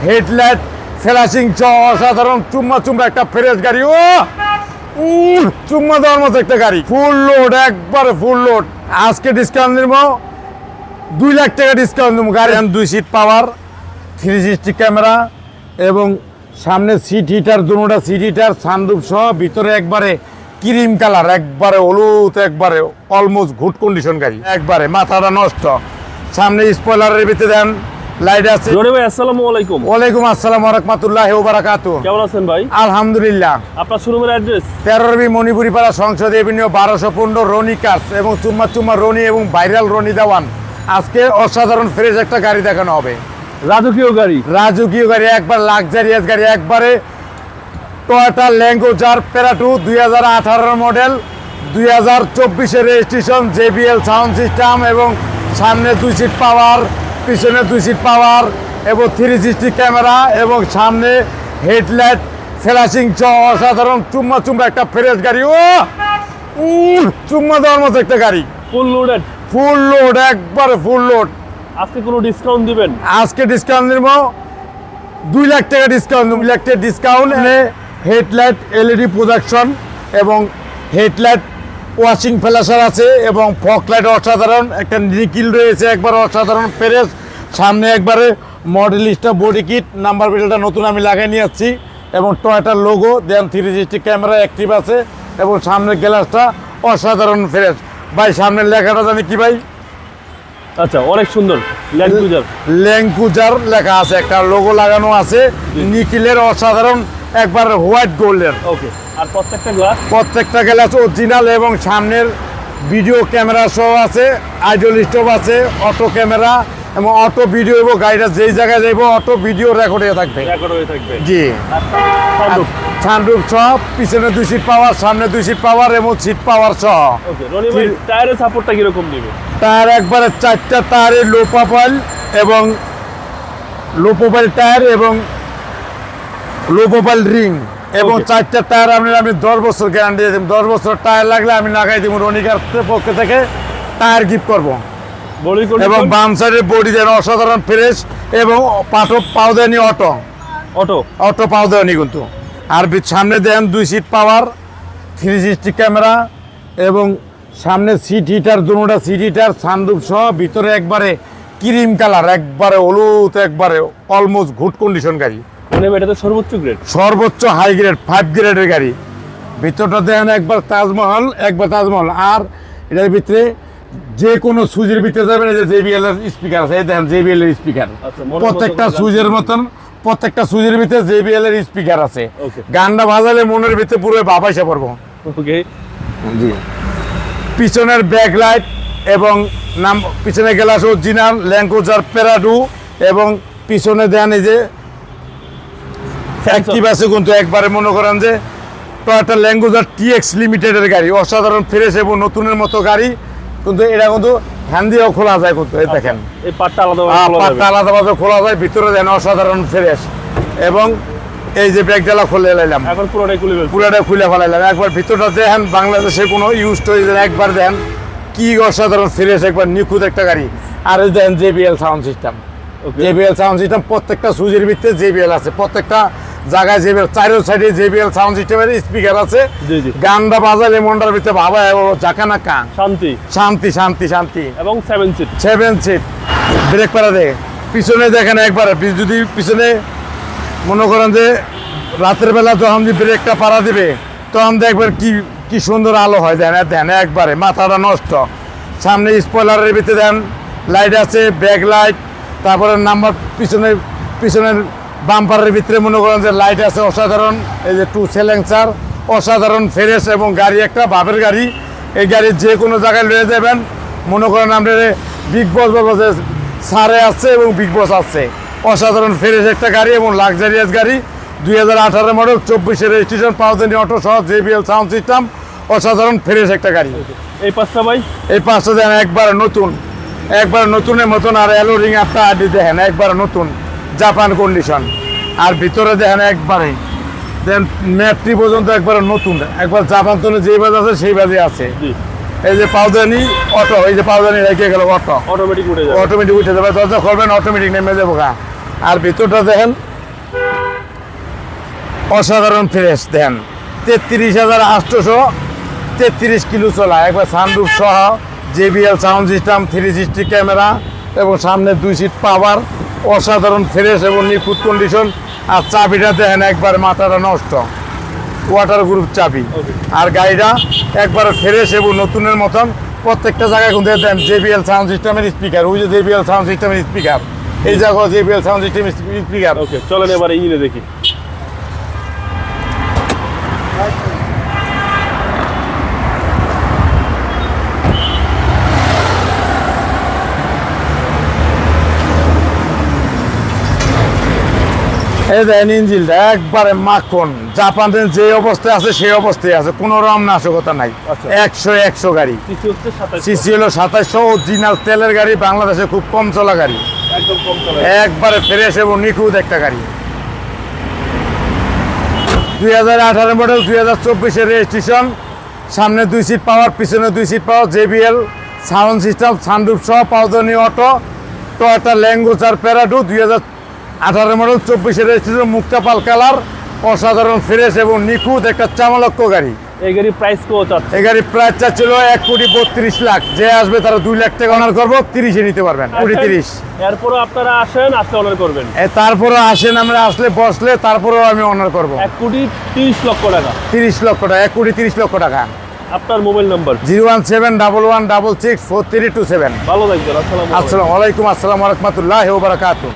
Headlight flashing সহ অসাধারণ চুম্মা একটা ফ্রেশ গাড়ি। ও চুম্মা দেওয়ার মতো একটা গাড়ি, ফুল লোড, একবারে ফুল লোড। আজকে ডিসকাউন্ট দিব 2 লাখ টাকা ডিসকাউন্ট দেবো। গাড়ি 2 সিট পাওয়ার, 360 ক্যামেরা এবং সামনে সিট হিটার, দুটোটা সিট হিটার, সানরুফ সহ, ভিতরে একবারে ক্রিম কালার, একবারে হলুদ, একবারে অলমোস্ট গুড কন্ডিশন গাড়ি, একবারে মাথাটা নষ্ট। সামনে স্পয়লারের ভিতরে দেন লাইট আছে। রনি ভাই আসসালামু আলাইকুম। ওয়ালাইকুম আসসালাম ওয়া রাহমাতুল্লাহি ওয়া বারাকাতুহু। কেমন আছেন ভাই? আলহামদুলিল্লাহ। আপনার শোরুমের অ্যাড্রেস 13 বি মণিপুরি পাড়া, সংসদ এভিনিউ, 1215, রনি কার্স এবং চুম্মা রনি এবং ভাইরাল রনি দেওয়ান। আজকে অসাধারণ ফ্রেশ একটা গাড়ি দেখানো হবে, রাজকীয় গাড়ি। রাজকীয় গাড়ি, একবার লাক্সারিয়াস গাড়ি, একবারে Toyota Land Cruiser Prado 2018 model, 2024 registration, JBL sound system এবং সামনে 2 সিট পাওয়ার, পিছনে 2 সিট পাওয়ার এবং 360 ক্যামেরা এবং সামনে হেডলাইট ফ্ল্যাশিং সহ অসাধারণ চুম্মা একটা ফ্রেশ গাড়ি। ও চুম্মা দেওয়ার মতো একটা গাড়ি, ফুল লোডেড, ফুল লোড, একবারে ফুল লোড। আজকে কোনো ডিসকাউন্ট দিবেন? আজকে ডিসকাউন্ট দিব 2 লাখ টাকা ডিসকাউন্ট, 2 লাখ টাকা ডিসকাউন্ট। হেডলাইট এলইডি প্রোজেকশন এবং হেডলাইট ওয়াশিং ফ্ল্যাশার আছে এবং ফগ লাইট অসাধারণ, একটা নিকিল রয়েছে, একবার অসাধারণ ফ্রেশ। সামনে একবারে মডেলিস্টা বডি কিট, নাম্বার প্লেটটা নতুন আমি লাগাই নিয়ে যাচ্ছি এবং টয়োটার লোগো দেন, 360 ক্যামেরা অ্যাক্টিভ আছে এবং সামনের গ্লাসটা অসাধারণ ফ্রেশ। ভাই সামনের লেখাটা জানি কি ভাই? আচ্ছা, অনেক সুন্দর। ল্যাঙ্কুজার লেখা আছে, একটা লোগো লাগানো আছে নিকিলের, অসাধারণ, একবার হোয়াইট গোল্ডের। ওকে, আর প্রত্যেকটা গ্লাস অরিজিনাল এবং সামনের ভিডিও ক্যামেরা সহ আছে, আইডল স্টোভ আছে, অটো ক্যামেরা এবং অটো ভিডিও, এবং গাড়িটা যেই জায়গায় যাইব অটো ভিডিও রেকর্ড হয়ে থাকবে। জি, সানরুফ সহ, পিছনে 2 সিট পাওয়ার, সামনে 2 সিট পাওয়ার এবং সিট পাওয়ার সহ। ওকে, রনি ভাই টায়ারের সাপোর্টটা কি রকম দিবে? টায়ার একবারে 4টা টায়ারে লো প্রোফাইল এবং লো প্রোফাইল টায়ার এবং লো প্রোফাইল রিং এবং 4টা টায়ার আমি 10 বছর গ্যারান্টি দিয়ে দেব। 10 বছর টায়ার লাগলে আমি লাগাই দিব, রনিকার পক্ষ থেকে টায়ার গিফট করবো। এবং বাম সাইডের বডি দেন অসাধারণ ফ্রেশ এবং পাও দেয়নি, অটো পাও দেয়নি কিন্তু। আর সামনে দেন 2 সিট পাওয়ার, 360 ক্যামেরা এবং সামনে সিট হিটার, দুটোটা সিট হিটার, সানরুফ সহ, ভিতরে একবারে ক্রিম কালার, একবারে হলুদ, একবারে অলমোস্ট গুড কন্ডিশন গাড়ি। এটা তো সর্বোচ্চ হাই গ্রেড 5 গ্রেডের গাড়ি। ভিতরটা দেখেন একবার তাজমহল, আর এটার ভিতরে যে কোনো সুইচের ভিতরে যাবেন, এই যে JBL এর স্পিকার আছে, এই দেখেন JBL এর স্পিকার, প্রত্যেকটা সুইচের মতন, প্রত্যেকটা সুইচের ভিতরে JBL এর স্পিকার আছে। গানটা বাজালে মনের ভিতরে পুরো বাবাইসা পড়বো। ওকে, জি। পিছনের ব্যাকলাইট এবং পিছনে গ্লাস অরিজিনাল ল্যান্ড ক্রুজার প্যারাডু এবং পিছনে দেন এই যে অ্যাক্টিভ আছে কিন্তু, একবারে মনে করেন যে টয়োটা ল্যান্ড ক্রুজার TX লিমিটেডের গাড়ি, অসাধারণ ফ্রেশ এবং নতুনের মতো গাড়ি। কিন্তু এটা কিন্তু হ্যান্ড দিয়েও খোলা যায় কিন্তু, এই দেখেন এই পাটটা আলাদাভাবে খোলা যায়, ভিতরে দেন অসাধারণ ফ্রেশ। এবং এই যে ব্রেক ডালা খুলে লাইলাম, এখন পুরোটাই খুলে ফেলাইলাম। একবার ভিতরটা দেখেন, বাংলাদেশে কোনো ইউজ টুজ একবার দেন কি অসাধারণ ফ্রেশ, একবার নিখুঁত একটা গাড়ি। আর দেন JBL সাউন্ড সিস্টেম, প্রত্যেকটা সুইচের ভিতরে JBL আছে, প্রত্যেকটা জায়গায় JBL, 4 সাইডে JBL সাউন্ড সিস্টেমের স্পিকার আছে। গানটা বাজালে মনটার ভিতরে ভাবা জাকানা কান, শান্তি। এবং 7 সিট ব্রেক পারা দেয়। পিছনে দেখেন একবার, যদি পিছনে মনে করেন যে রাতের বেলা যখন ব্রেকটা পাড়া দিবে তখন দেখবেন কি সুন্দর আলো হয়, দেন একবারে মাথাটা নষ্ট। সামনে স্পয়লারের ভিতরে দেন লাইট আছে, ব্যাক লাইট, তারপরে নাম্বার পিছনের বাম্পারের ভিতরে মনে করেন যে লাইট আছে অসাধারণ। এই যে 2 সেলেন্সার, অসাধারণ ফ্রেশ এবং গাড়ি একটা ভাবের গাড়ি। এই গাড়ি যে কোনো জায়গায় লয়ে যাবেন, মনে করেন আপনার বিগ বস বলবো যে সারে আছে এবং বিগ বস আছে। অসাধারণ ফ্রেশ একটা গাড়ি এবং লাক্সারিয়াস গাড়ি, 2018 মডেল, 24 রেজিস্ট্রেশন, পাওয়ার অটো সহ, JBL সাউন্ড সিস্টেম, অসাধারণ ফ্রেশ একটা গাড়ি। এই পাঁচটা ভাই, এই 5টা দেন একবার নতুনের মতন। আর এলো রিং আপটা আডি দেখেন একবার নতুন, জাপান কন্ডিশন। আর ভিতরে দেখেন একবারে দেন ম্যাট্রি পর্যন্ত একবার নতুন, একবার জাপান তো যেই বাজে আছে সেই বাজে আছে। এই যে পাউদানি অটো, এই যে পাউদানি রেখে গেল, অটোমেটিক উঠে যাবে, দরজা খুলবেন অটোমেটিক নেমে যাবো গা। আর ভিতরটা দেখেন অসাধারণ ফ্রেশ দেন 33,833 কিলো চলা, একবার সানরুফ সহ, JBL সাউন্ড সিস্টেম, 360 ক্যামেরা এবং সামনে 2 সিট পাওয়ার, অসাধারণ ফ্রেশ এবং নিখুঁত কন্ডিশন। আর চাবিটা দেখেন একবার মাথাটা নষ্ট, ওয়াটার গ্রুপ চাবি। আর গাড়িটা একবার ফ্রেশ এবং নতুনের মতন। প্রত্যেকটা জায়গায় কিন্তু দেন JBL সাউন্ড সিস্টেমের স্পিকার, ওই যে JBL সাউন্ড সিস্টেমের স্পিকার, এই জায়গায় JBL সাউন্ড সিস্টেমের স্পিকার। ওকে, চলেন এবার ইঞ্জিনে দেখি। এই দেখেন ইঞ্জিনটা একবারে মাখন, জাপানের যে অবস্থায় আছে সেই অবস্থায় আছে, কোনো রকম নাশকতা নাই। আচ্ছা। 100 গাড়ি, সিসি হচ্ছে 2700, সিসি হলো 2700, অরিজিনাল তেলের গাড়ি, বাংলাদেশে খুব কম চলা গাড়ি, একদম কম চলে। একবারে ফ্রেশ এবং নিখুঁত একটা গাড়ি। 2018 মডেল, 2024-এর রেজিস্ট্রেশন। সামনে 2 সিট পাওয়ার, পিছনে 2 seat power, JBL sound system, sunroof সহ, পাউদানি auto, Toyota Land Cruiser Prado, 2018 model, 24-এর রেজিস্ট্রেশন, মুক্তা পাল কালার, অসাধারণ ফ্রেশ এবং নিখুঁত একটা চামালক্ষ গাড়ি। এই গাড়ির প্রাইস কত আছে? এই গাড়ির প্রাইস চাচ্ছিল 1,32,00,000। যে আসবে তারা 2 লাখ টাকা অনার করবো, 30-এ নিতে পারবেন, 1,30,000। এরপরও আপনারা আসেন, আসলে অনার করবেন। তারপরে আসেন, আমরা আসলে বসলে তারপরেও আমি অনার করবো 1,30,00,000 টাকা। 30 লক্ষ টাকা, 1,30,00,000 টাকা। আপনার মোবাইল নাম্বার? 01711664327। ভালো থাকবেন। আসসালামু আলাইকুম। আসসালামু আলাইকুম, আসসালামু আলাইকুম ওয়া রাহমাতুল্লাহি ওয়া বারাকাতুহু।